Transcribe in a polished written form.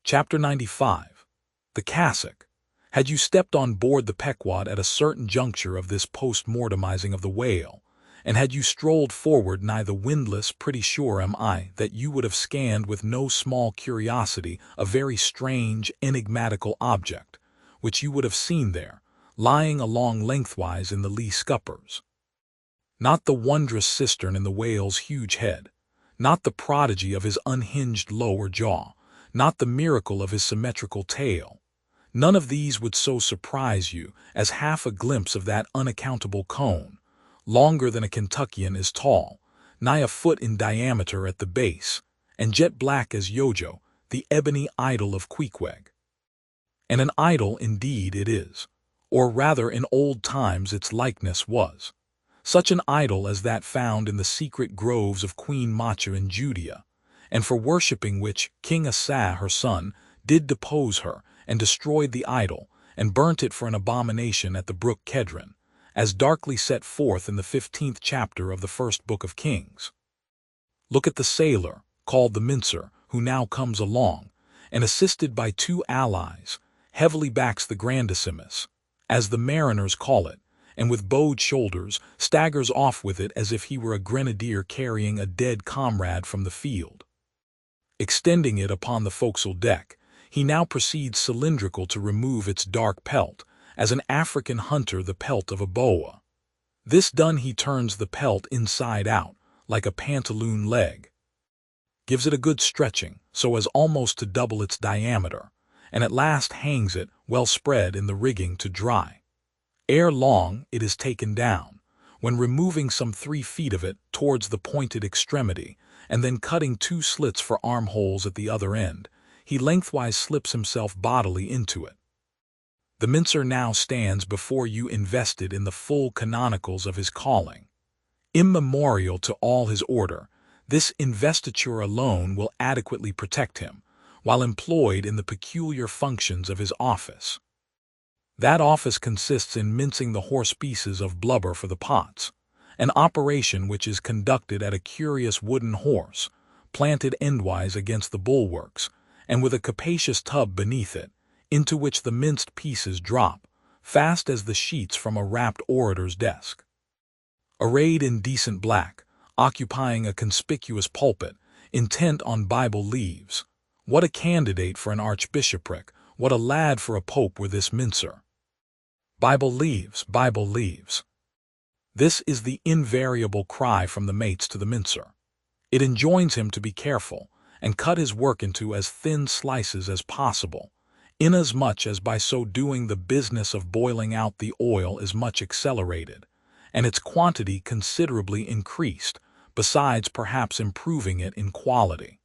Chapter 95. The Cassock. Had you stepped on board the Pequod at a certain juncture of this post-mortemizing of the whale, and had you strolled forward nigh the windlass, pretty sure am I that you would have scanned with no small curiosity a very strange, enigmatical object, which you would have seen there, lying along lengthwise in the lee scuppers. Not the wondrous cistern in the whale's huge head, not the prodigy of his unhinged lower jaw, not the miracle of his symmetrical tail. None of these would so surprise you as half a glimpse of that unaccountable cone, longer than a Kentuckian is tall, nigh a foot in diameter at the base, and jet black as Yojo, the ebony idol of Queequeg. And an idol indeed it is, or rather in old times its likeness was. Such an idol as that found in the secret groves of Queen Macha in Judea, and for worshipping which King Asa her son did depose her, and destroyed the idol, and burnt it for an abomination at the brook Kedron, as darkly set forth in the 15th chapter of the first book of Kings. Look at the sailor, called the mincer, who now comes along, and assisted by two allies, heavily backs the grandissimus, as the mariners call it, and with bowed shoulders staggers off with it as if he were a grenadier carrying a dead comrade from the field. Extending it upon the forecastle deck, he now proceeds cylindrical to remove its dark pelt, as an African hunter the pelt of a boa. This done, he turns the pelt inside out, like a pantaloon leg, gives it a good stretching, so as almost to double its diameter, and at last hangs it, well spread in the rigging, to dry. Ere long it is taken down, when removing some 3 feet of it towards the pointed extremity, and then cutting 2 slits for armholes at the other end, he lengthwise slips himself bodily into it. The mincer now stands before you invested in the full canonicals of his calling. Immemorial to all his order, this investiture alone will adequately protect him, while employed in the peculiar functions of his office. That office consists in mincing the horse pieces of blubber for the pots, an operation which is conducted at a curious wooden horse, planted endwise against the bulwarks, and with a capacious tub beneath it, into which the minced pieces drop, fast as the sheets from a rapt orator's desk. Arrayed in decent black, occupying a conspicuous pulpit, intent on Bible leaves, what a candidate for an archbishopric, what a lad for a pope were this mincer. Bible leaves, Bible leaves. This is the invariable cry from the mates to the mincer. It enjoins him to be careful, and cut his work into as thin slices as possible, inasmuch as by so doing the business of boiling out the oil is much accelerated, and its quantity considerably increased, besides perhaps improving it in quality.